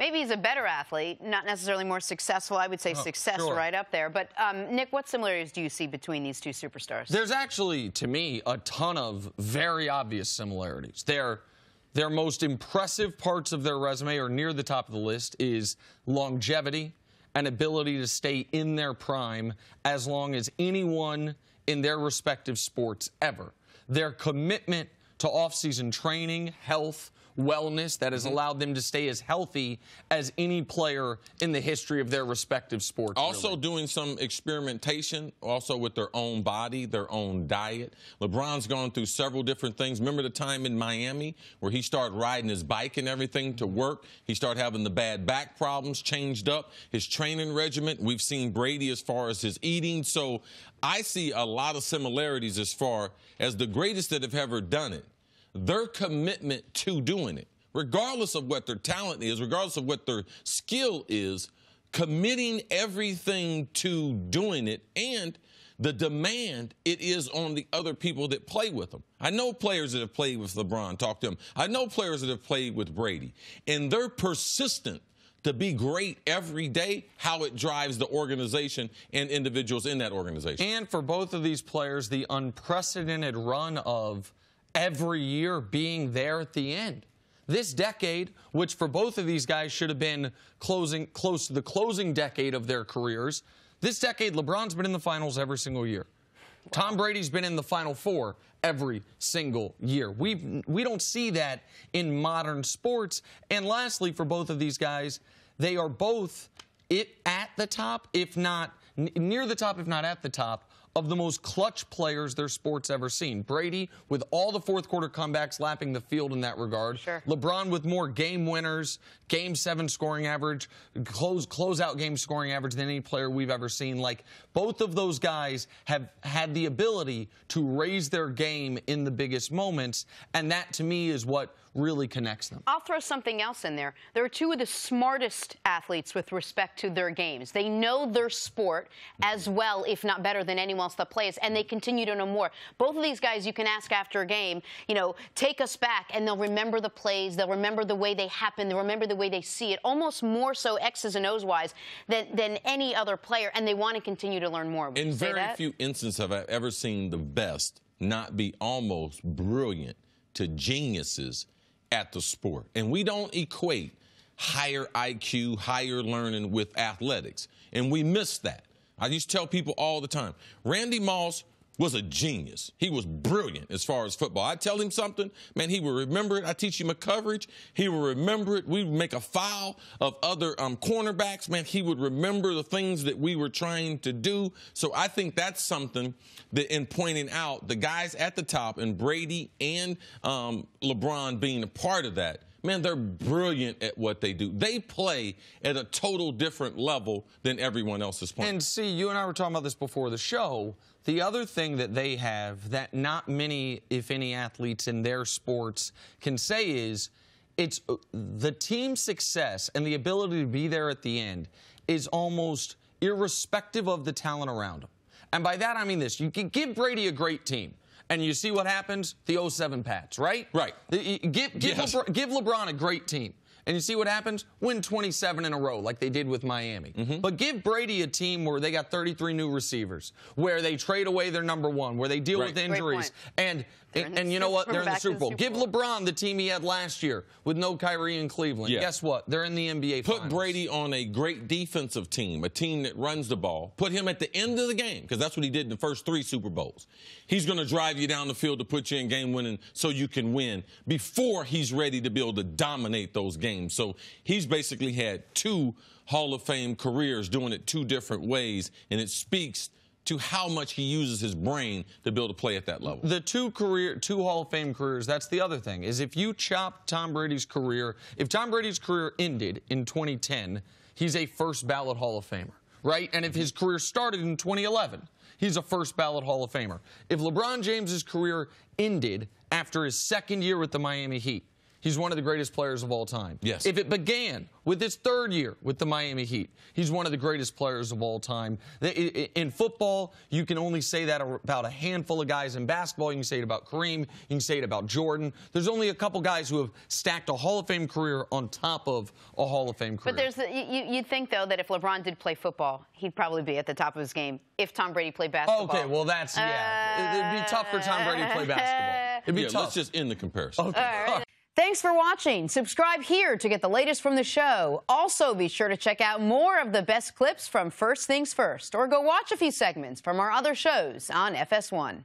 maybe he's a better athlete, not necessarily more successful. I would say success right up there. But, Nick, what similarities do you see between these two superstars? There's actually, to me, a ton of very obvious similarities. Their most impressive parts of their resume, or near the top of the list, is longevity and ability to stay in their prime as long as anyone in their respective sports ever. Their commitment to off-season training, health, wellness that has allowed them to stay as healthy as any player in the history of their respective sports. Also doing some experimentation, also with their own body, their own diet. LeBron's gone through several different things. Remember the time in Miami where he started riding his bike and everything to work? He started having the bad back problems, changed up his training regimen. We've seen Brady as far as his eating. So I see a lot of similarities as far as the greatest that have ever done it. Their commitment to doing it, regardless of what their talent is, regardless of what their skill is, committing everything to doing it, and the demand it is on the other people that play with them. I know players that have played with LeBron, talk to them. I know players that have played with Brady, and they're persistent to be great every day, how it drives the organization and individuals in that organization. And for both of these players, the unprecedented run of every year being there at the end. This decade, which for both of these guys should have been close to the closing decade of their careers, this decade, LeBron's been in the finals every single year. Wow. Tom Brady's been in the Final Four every single year. We don't see that in modern sports. And lastly, for both of these guys, they are both at the top, if not near the top, if not at the top, of the most clutch players their sport's ever seen. Brady with all the fourth-quarter comebacks lapping the field in that regard. Sure. LeBron with more game winners, Game 7 scoring average, closeout game scoring average than any player we've ever seen. Like, both of those guys have had the ability to raise their game in the biggest moments, and that, to me, is what really connects them. I'll throw something else in there. They're two of the smartest athletes with respect to their games. They know their sport as well, if not better, than anyone else that plays, and they continue to know more. Both of these guys, you can ask after a game, you know, take us back, and they'll remember the plays, they'll remember the way they happen, they'll remember the way they see it, almost more so X's and O's wise than any other player, and they want to continue to learn more. Would you say that? In very few instances have I ever seen the best not be almost brilliant to geniuses at the sport. And we don't equate higher IQ, higher learning with athletics. And we miss that. I used to tell people all the time, Randy Moss was a genius. He was brilliant as far as football. I tell him something, man, he will remember it. I teach him a coverage. He will remember it. We would make a file of other cornerbacks. Man, he would remember the things that we were trying to do. So I think that's something that, in pointing out the guys at the top, and Brady and LeBron being a part of that, man, they're brilliant at what they do. They play at a total different level than everyone else is playing. And see, you and I were talking about this before the show. The other thing that they have that not many, if any, athletes in their sports can say is it's the team success and the ability to be there at the end is almost irrespective of the talent around them. And by that, I mean this. You can give Brady a great team. And you see what happens? The 07 Pats, right? Right. Give LeBron a great team. And you see what happens? Win 27 in a row like they did with Miami. But give Brady a team where they got 33 new receivers, where they trade away their number one, where they deal with injuries. And you know what? They're in the Super Bowl. Give LeBron the team he had last year with no Kyrie in Cleveland. Yeah. Guess what? They're in the NBA Finals. Put Brady on a great defensive team, a team that runs the ball. Put him at the end of the game, because that's what he did in the first 3 Super Bowls. He's going to drive you down the field to put you in game winning so you can win before he's ready to be able to dominate those games. So he's basically had 2 Hall of Fame careers doing it 2 different ways, and it speaks to how much he uses his brain to be able to play at that level. The 2 Hall of Fame careers, that's the other thing, is if you chop Tom Brady's career, if Tom Brady's career ended in 2010, he's a first ballot Hall of Famer, right? And if his career started in 2011, he's a first ballot Hall of Famer. If LeBron James's career ended after his 2nd year with the Miami Heat, he's one of the greatest players of all time. Yes. If it began with his 3rd year with the Miami Heat, he's one of the greatest players of all time. In football, you can only say that about a handful of guys. In basketball, you can say it about Kareem. You can say it about Jordan. There's only a couple guys who have stacked a Hall of Fame career on top of a Hall of Fame career. But you'd think, though, that if LeBron did play football, he'd probably be at the top of his game. If Tom Brady played basketball. Okay, well, that's, yeah. It'd be tough for Tom Brady to play basketball. It'd be tough. Let's just end the comparison. Okay. All right. Thanks for watching. Subscribe here to get the latest from the show. Also, be sure to check out more of the best clips from First Things First, or go watch a few segments from our other shows on FS1.